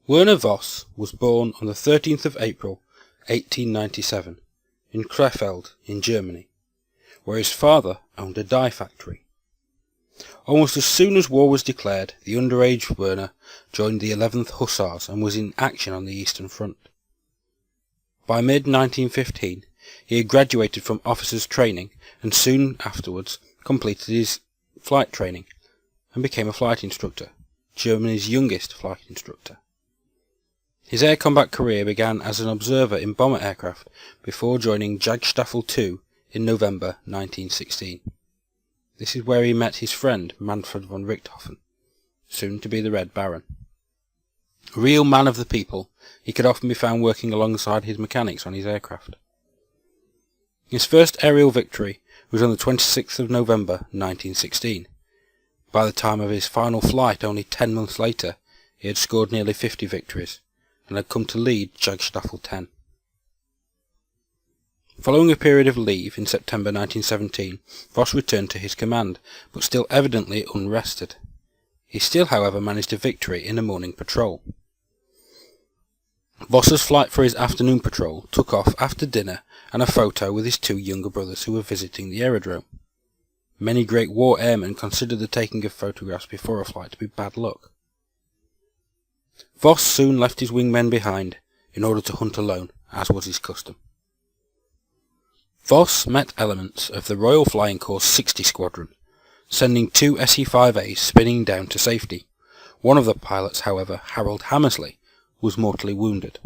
Werner Voss was born on the 13th of April 1897 in Krefeld in Germany, where his father owned a dye factory. Almost as soon as war was declared, the underage Werner joined the 11th Hussars and was in action on the Eastern Front. By mid-1915 he had graduated from officers' training and soon afterwards completed his flight training and became a flight instructor, Germany's youngest flight instructor. His air combat career began as an observer in bomber aircraft before joining Jagdstaffel II in November 1916. This is where he met his friend Manfred von Richthofen, soon to be the Red Baron. A real man of the people, he could often be found working alongside his mechanics on his aircraft. His first aerial victory was on the 26th of November 1916. By the time of his final flight, only 10 months later, he had scored nearly 50 victories and had come to lead Jagdstaffel 10. Following a period of leave in September 1917, Voss returned to his command, but still evidently unrested. He still, however, managed a victory in a morning patrol. Voss's flight for his afternoon patrol took off after dinner and a photo with his two younger brothers who were visiting the aerodrome. Many great war airmen consider the taking of photographs before a flight to be bad luck. Voss soon left his wingmen behind in order to hunt alone, as was his custom. Voss met elements of the Royal Flying Corps 60 Squadron, sending two SE-5As spinning down to safety. One of the pilots, however, Harold Hammersley, was mortally wounded.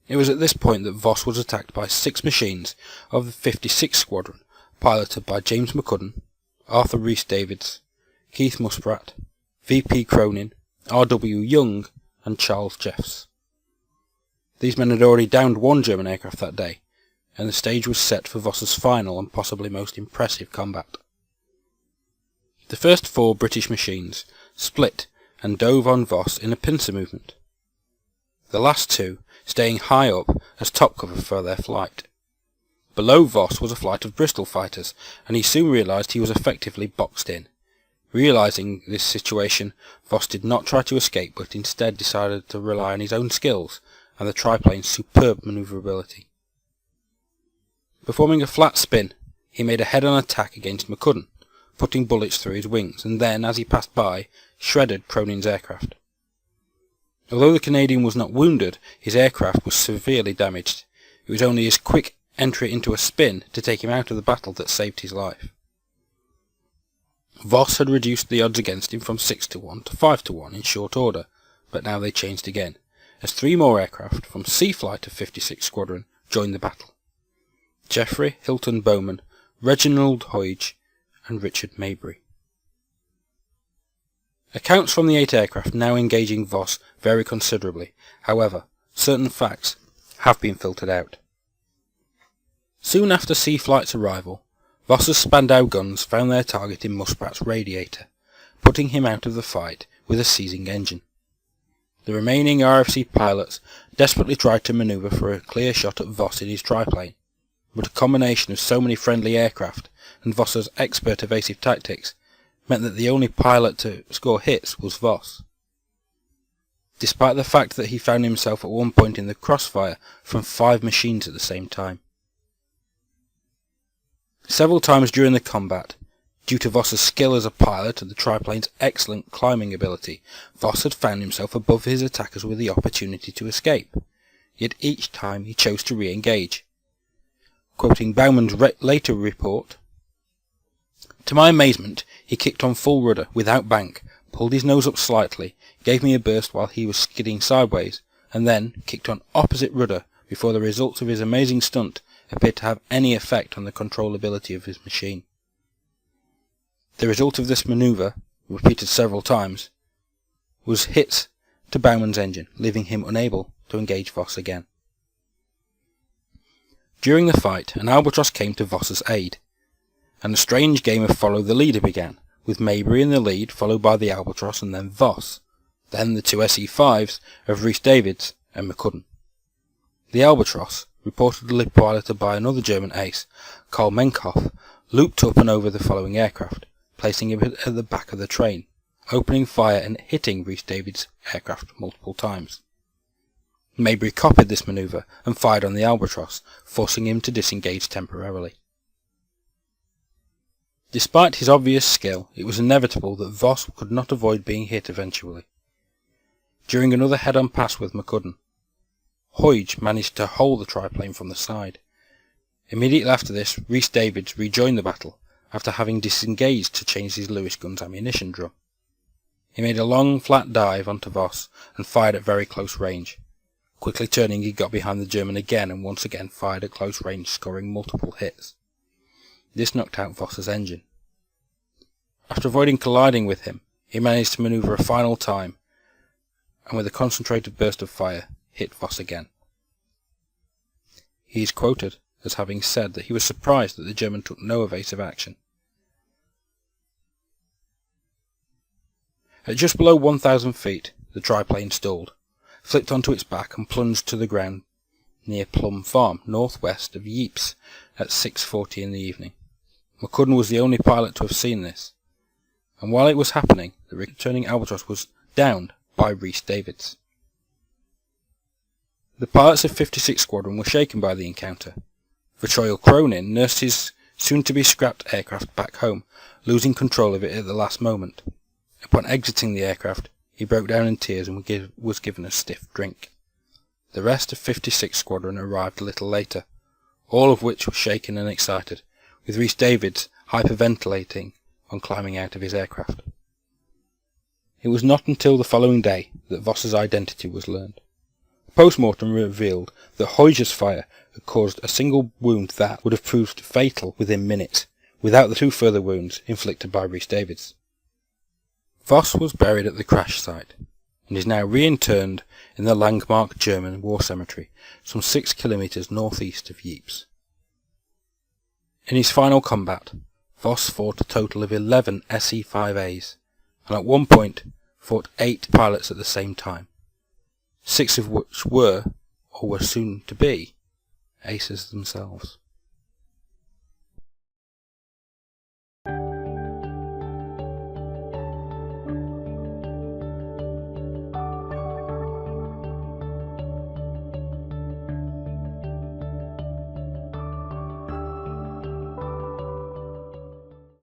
It was at this point that Voss was attacked by 6 machines of the 56 Squadron, piloted by James McCudden, Arthur Rhys-Davids, Keith Muspratt, V.P. Cronin, R.W. Young, and Charles Jeffs. These men had already downed one German aircraft that day, and the stage was set for Voss's final and possibly most impressive combat. The first 4 British machines split and dove on Voss in a pincer movement, the last 2 staying high up as top cover for their flight. Below Voss was a flight of Bristol fighters, and he soon realised he was effectively boxed in. Realising this situation, Voss did not try to escape, but instead decided to rely on his own skills and the triplane's superb manoeuvrability. Performing a flat spin, he made a head-on attack against McCudden, putting bullets through his wings, and then, as he passed by, shredded Cronin's aircraft. Although the Canadian was not wounded, his aircraft was severely damaged. It was only his quick entry into a spin to take him out of the battle that saved his life. Voss had reduced the odds against him from 6 to 1 to 5 to 1 in short order, but now they changed again, as 3 more aircraft from C Flight of 56 Squadron joined the battle. Geoffrey Hilton Bowman, Reginald Hoyge, and Richard Maybury. Accounts from the 8 aircraft now engaging Voss vary considerably. However, certain facts have been filtered out. Soon after C Flight's arrival, Voss's Spandau guns found their target in Muspratt's radiator, putting him out of the fight with a seizing engine. The remaining RFC pilots desperately tried to manoeuvre for a clear shot at Voss in his triplane, but a combination of so many friendly aircraft and Voss's expert evasive tactics meant that the only pilot to score hits was Voss. Despite the fact that he found himself at one point in the crossfire from 5 machines at the same time. Several times during the combat, due to Voss's skill as a pilot and the triplane's excellent climbing ability, Voss had found himself above his attackers with the opportunity to escape, yet each time he chose to re-engage. Quoting Bauman's later report, "To my amazement, he kicked on full rudder, without bank, pulled his nose up slightly, gave me a burst while he was skidding sideways, and then kicked on opposite rudder before the results of his amazing stunt appeared to have any effect on the controllability of his machine." The result of this manoeuvre, repeated several times, was hits to Bauman's engine, leaving him unable to engage Voss again. During the fight, an Albatross came to Voss's aid, and a strange game of follow the leader began, with Maybury in the lead, followed by the Albatross and then Voss, then the 2 SE-5s of Rhys-Davids and McCudden. The Albatross, reportedly piloted by another German ace, Karl Menkhoff, looped up and over the following aircraft, placing him at the back of the train, opening fire and hitting Rhys-Davids' aircraft multiple times. Maybury copied this manoeuvre and fired on the Albatross, forcing him to disengage temporarily. Despite his obvious skill, it was inevitable that Voss could not avoid being hit eventually. During another head-on pass with McCudden, Hoyge managed to hold the triplane from the side. Immediately after this, Rhys-Davids rejoined the battle after having disengaged to change his Lewis gun's ammunition drum. He made a long, flat dive onto Voss and fired at very close range. Quickly turning, he got behind the German again and once again fired at close range, scoring multiple hits. This knocked out Voss's engine. After avoiding colliding with him, he managed to manoeuvre a final time, and with a concentrated burst of fire, hit Voss again. He is quoted as having said that he was surprised that the German took no evasive action. At just below 1,000 feet, the triplane stalled, flipped onto its back and plunged to the ground near Plum Farm, northwest of Ypres, at 6:40 in the evening. McCudden was the only pilot to have seen this, and while it was happening, the returning Albatross was downed by Rhys-Davids. The pilots of 56 Squadron were shaken by the encounter. Verchoil Cronin nursed his soon-to-be scrapped aircraft back home, losing control of it at the last moment. Upon exiting the aircraft, he broke down in tears and was given a stiff drink. The rest of 56 Squadron arrived a little later, all of which were shaken and excited, with Rhys-Davids hyperventilating on climbing out of his aircraft. It was not until the following day that Voss's identity was learned. Post-mortem revealed that Hoyge's fire had caused a single wound that would have proved fatal within minutes, without the 2 further wounds inflicted by Rhys-Davids. Voss was buried at the crash site, and is now reinterred in the Langemarck German War Cemetery, some 6 kilometres northeast of Ypres. In his final combat, Voss fought a total of 11 SE-5As, and at one point fought 8 pilots at the same time, 6 of which were, or were soon to be, aces themselves.